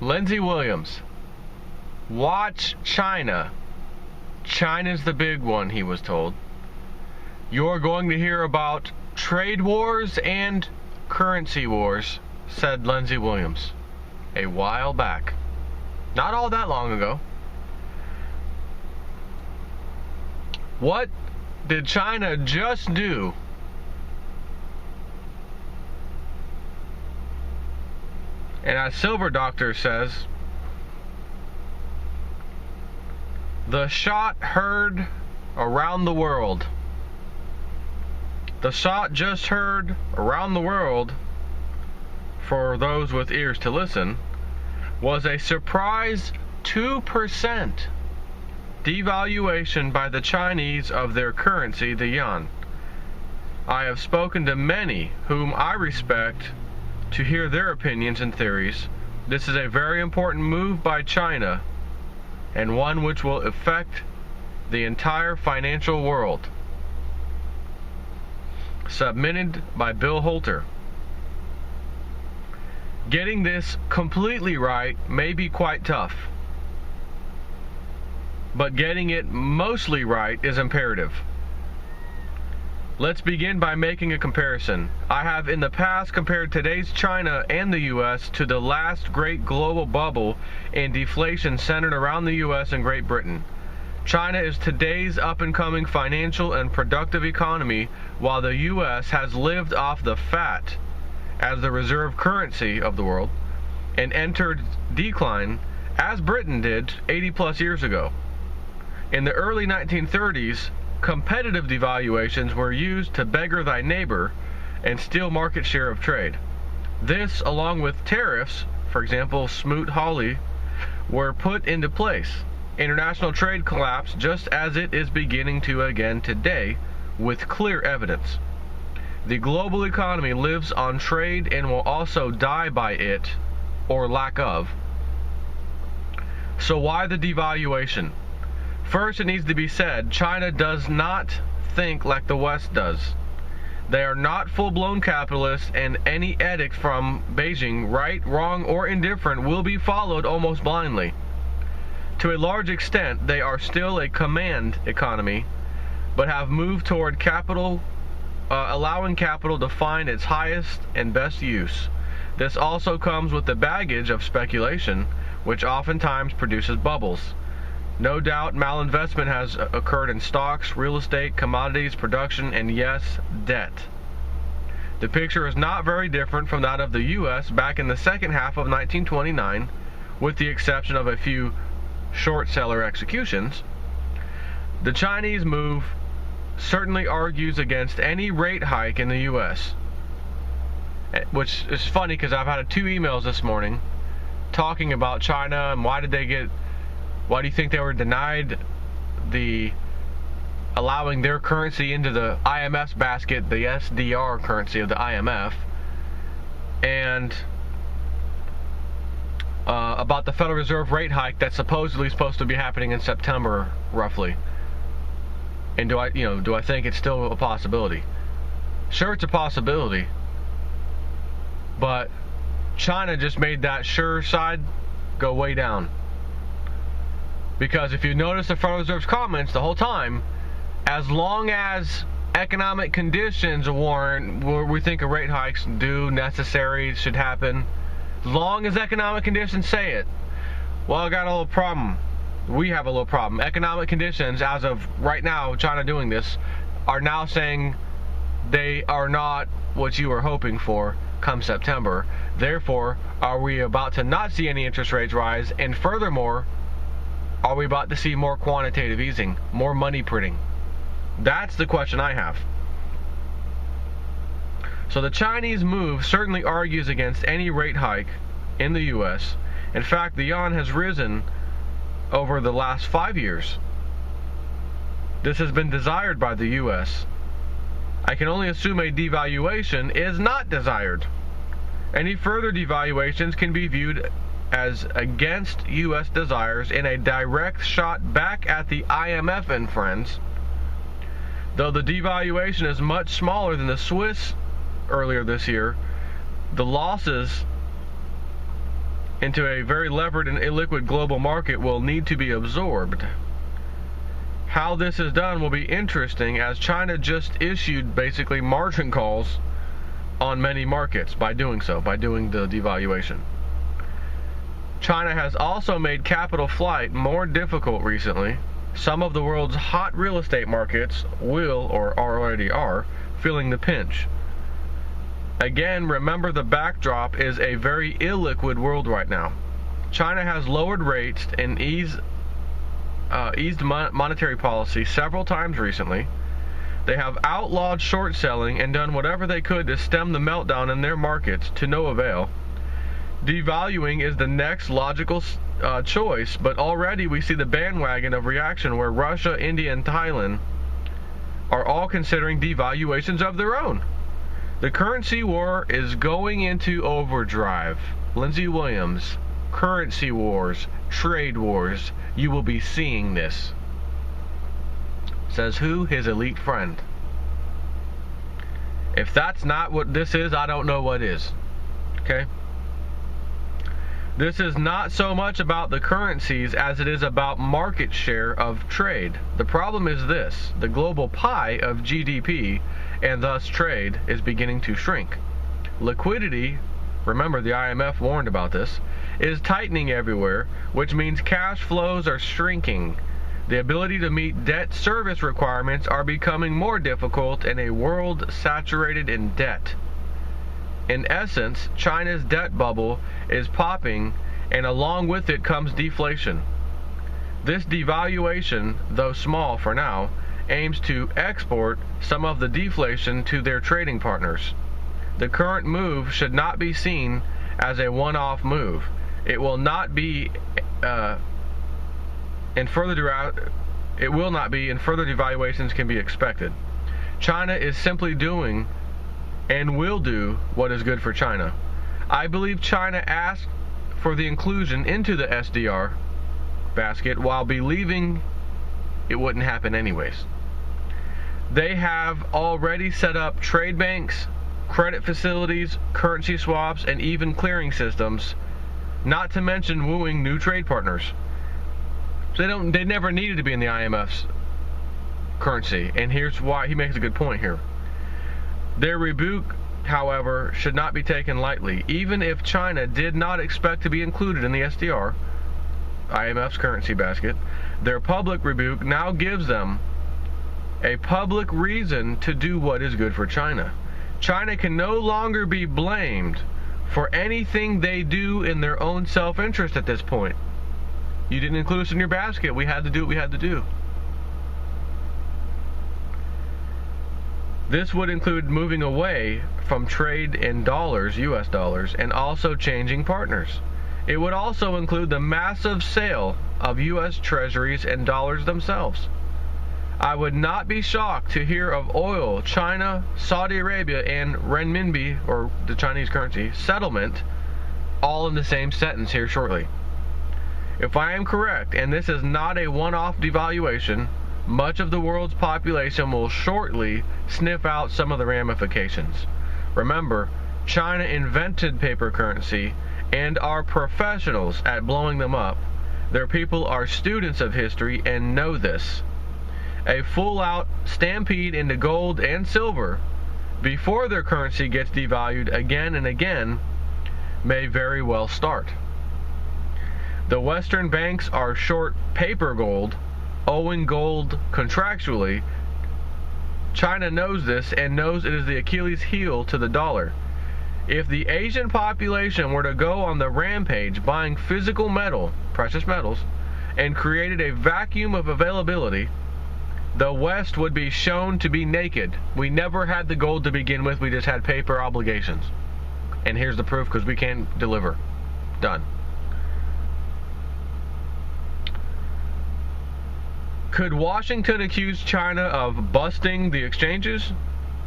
Lindsey Williams, watch China. China's the big one, he was told. You're going to hear about trade wars and currency wars, said Lindsey Williams a while back. Not all that long ago. What did China just do? And as Silver Doctor says, the shot heard around the world. The shot just heard around the world, for those with ears to listen, was a surprise 2% devaluation by the Chinese of their currency, the yuan. I have spoken to many whom I respect to hear their opinions and theories. This is a very important move by China, and one which will affect the entire financial world. Submitted by Bill Holter. Getting this completely right may be quite tough, but getting it mostly right is imperative. Let's begin by making a comparison. I have in the past compared today's China and the U.S. to the last great global bubble and deflation centered around the U.S. and Great Britain. China is today's up-and-coming financial and productive economy, while the U.S. has lived off the fat as the reserve currency of the world and entered decline as Britain did 80-plus years ago. In the early 1930s, competitive devaluations were used to beggar thy neighbor and steal market share of trade. This, along with tariffs, for example, Smoot-Hawley, were put into place. International trade collapsed just as it is beginning to again today, with clear evidence. The global economy lives on trade and will also die by it, or lack of. So why the devaluation? First, it needs to be said, China does not think like the West does. They are not full-blown capitalists, and any edict from Beijing, right, wrong, or indifferent, will be followed almost blindly. To a large extent, they are still a command economy, but have moved toward capital, allowing capital to find its highest and best use. This also comes with the baggage of speculation, which oftentimes produces bubbles. No doubt malinvestment has occurred in stocks, real estate, commodities, production, and yes, debt. The picture is not very different from that of the U.S. back in the second half of 1929, with the exception of a few short seller executions. The Chinese move certainly argues against any rate hike in the U.S., which is funny because I've had 2 emails this morning talking about China and why do you think they were denied the allowing their currency into the IMF's basket, the SDR currency of the IMF, and about the Federal Reserve rate hike that's supposedly supposed to be happening in September, roughly. And do I think it's still a possibility? Sure, it's a possibility, but China just made that sure side go way down. Because if you notice the Federal Reserve's comments the whole time, as long as economic conditions warrant, where we think a rate hike's due, necessary, should happen, as long as economic conditions say it, well, I got a little problem. We have a little problem. Economic conditions, as of right now, China doing this, are now saying they are not what you were hoping for come September. Therefore, are we about to not see any interest rates rise? And furthermore, are we about to see more quantitative easing, more money printing? That's the question I have. So the Chinese move certainly argues against any rate hike in the U.S. In fact, the yuan has risen over the last 5 years. This has been desired by the U.S. I can only assume a devaluation is not desired. Any further devaluations can be viewed as against U.S. desires in a direct shot back at the IMF and friends. Though the devaluation is much smaller than the Swiss earlier this year, the losses into a very levered and illiquid global market will need to be absorbed. How this is done will be interesting, as China just issued basically margin calls on many markets by doing so, by doing the devaluation. China has also made capital flight more difficult recently. Some of the world's hot real estate markets will, or already are, feeling the pinch. Again, remember the backdrop is a very illiquid world right now. China has lowered rates and eased monetary policy several times recently. They have outlawed short selling and done whatever they could to stem the meltdown in their markets to no avail. Devaluing is the next logical choice, but already we see the bandwagon of reaction where Russia, India, and Thailand are all considering devaluations of their own. The currency war is going into overdrive. Lindsey Williams, currency wars, trade wars, you will be seeing this. Says who? His elite friend. If that's not what this is, I don't know what is. Okay? This is not so much about the currencies as it is about market share of trade. The problem is this: the global pie of GDP, and thus trade, is beginning to shrink. Liquidity, remember the IMF warned about this, is tightening everywhere, which means cash flows are shrinking. The ability to meet debt service requirements are becoming more difficult in a world saturated in debt. In essence, China's debt bubble is popping, and along with it comes deflation. This devaluation, though small for now, aims to export some of the deflation to their trading partners. The current move should not be seen as a one-off move. It will not be and further devaluations can be expected. China is simply doing and will do what is good for China. I believe China asked for the inclusion into the SDR basket while believing it wouldn't happen anyways. They have already set up trade banks, credit facilities, currency swaps, and even clearing systems, not to mention wooing new trade partners. So they never needed to be in the IMF's currency, and here's why. He makes a good point here. Their rebuke, however, should not be taken lightly. Even if China did not expect to be included in the SDR, IMF's currency basket, their public rebuke now gives them a public reason to do what is good for China. China can no longer be blamed for anything they do in their own self-interest at this point. You didn't include us in your basket. We had to do what we had to do. This would include moving away from trade in dollars, US dollars, and also changing partners. It would also include the massive sale of US treasuries and dollars themselves. I would not be shocked to hear of oil, China, Saudi Arabia, and renminbi, or the Chinese currency, settlement, all in the same sentence here shortly. If I am correct, and this is not a one-off devaluation, much of the world's population will shortly sniff out some of the ramifications. Remember, China invented paper currency and are professionals at blowing them up. Their people are students of history and know this. A full-out stampede into gold and silver before their currency gets devalued again and again may very well start. The Western banks are short paper gold, owing gold contractually. China knows this and knows it is the Achilles heel to the dollar. If the Asian population were to go on the rampage buying physical metal, precious metals, and created a vacuum of availability, the West would be shown to be naked. We never had the gold to begin with, we just had paper obligations. And here's the proof, because we can't deliver. Done. Could Washington accuse China of busting the exchanges?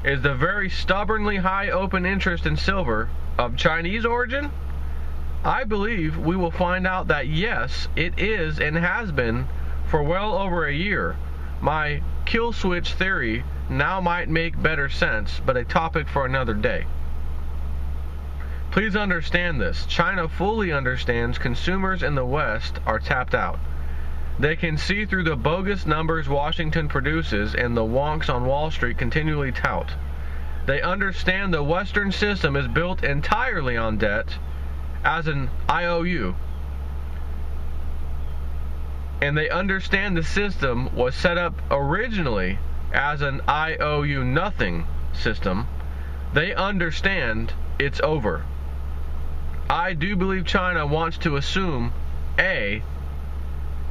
Is the very stubbornly high open interest in silver of Chinese origin? I believe we will find out that yes, it is and has been for well over a year. My kill switch theory now might make better sense, but a topic for another day. Please understand this. China fully understands consumers in the West are tapped out. They can see through the bogus numbers Washington produces and the wonks on Wall Street continually tout. They understand the Western system is built entirely on debt as an IOU. And they understand the system was set up originally as an IOU nothing system. They understand it's over. I do believe China wants to assume a,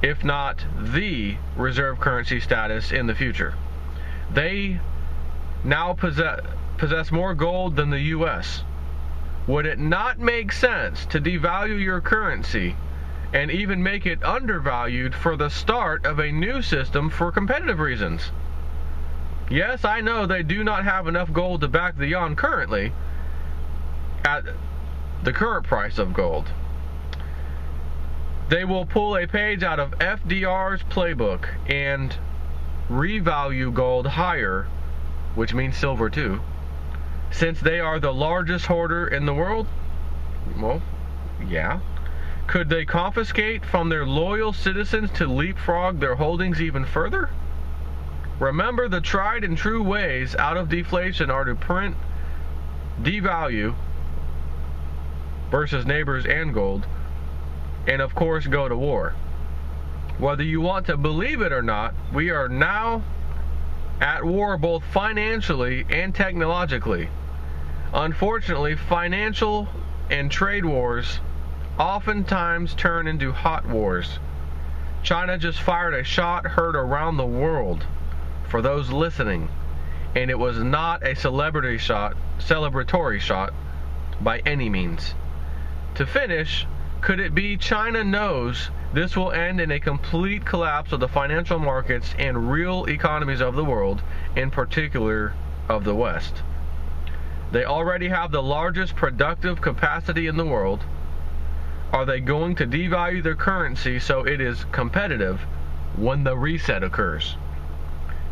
if not the, reserve currency status in the future. They now possess more gold than the U.S. Would it not make sense to devalue your currency and even make it undervalued for the start of a new system for competitive reasons? Yes, I know they do not have enough gold to back the yuan currently at the current price of gold. They will pull a page out of FDR's playbook and revalue gold higher, which means silver too, since they are the largest hoarder in the world. Well, yeah. Could they confiscate from their loyal citizens to leapfrog their holdings even further? Remember, the tried and true ways out of deflation are to print, devalue versus neighbors and gold, and of course go to war. Whether you want to believe it or not, we are now at war both financially and technologically. Unfortunately, financial and trade wars oftentimes turn into hot wars. China just fired a shot heard around the world, for those listening, and it was not a celebratory shot by any means. To finish, could it be China knows this will end in a complete collapse of the financial markets and real economies of the world, in particular of the West? They already have the largest productive capacity in the world. Are they going to devalue their currency so it is competitive when the reset occurs?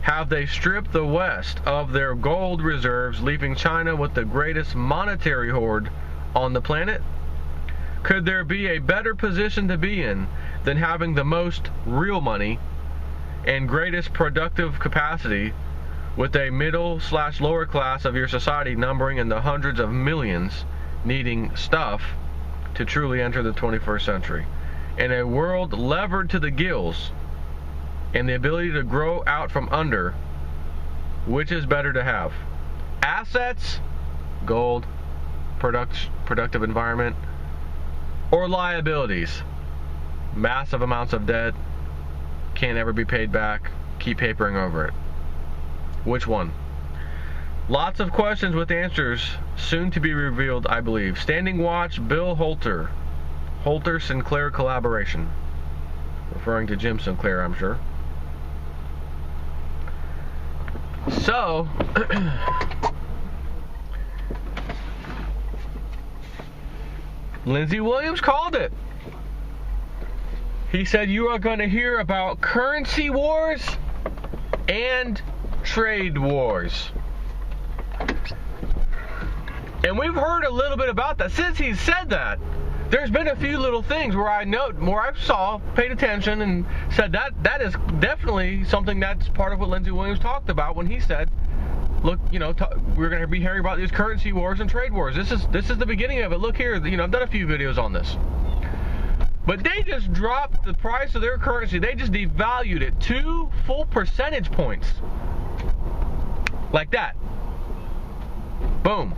Have they stripped the West of their gold reserves, leaving China with the greatest monetary hoard on the planet? Could there be a better position to be in than having the most real money and greatest productive capacity with a middle/lower class of your society numbering in the hundreds of millions needing stuff to truly enter the 21st century? In a world levered to the gills and the ability to grow out from under, which is better to have? Assets, gold, productive environment, or liabilities, massive amounts of debt, can't ever be paid back, keep papering over it? Which one? Lots of questions with answers soon to be revealed, I believe. Standing watch, Bill Holter-Sinclair collaboration. Referring to Jim Sinclair, I'm sure. So, Lindsey Williams called it. He said you are going to hear about currency wars and trade wars. And we've heard a little bit about that. Since he said that, there's been a few little things where I paid attention and said that is definitely something that's part of what Lindsey Williams talked about when he said, look, we're going to be hearing about these currency wars and trade wars. This is the beginning of it. Look here, I've done a few videos on this. But they just dropped the price of their currency. They just devalued it 2 full percentage points. Like that. Boom.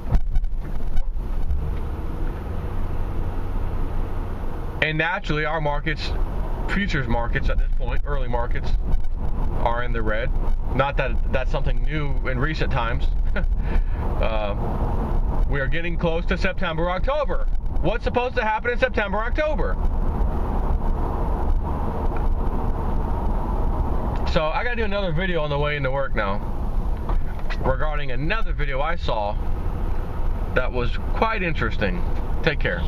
And naturally, our markets, futures markets at this point, early markets, are in the red. Not that that's something new in recent times. We are getting close to September, October. What's supposed to happen in September, October? So I gotta do another video on the way into work now regarding another video I saw that was quite interesting. Take care.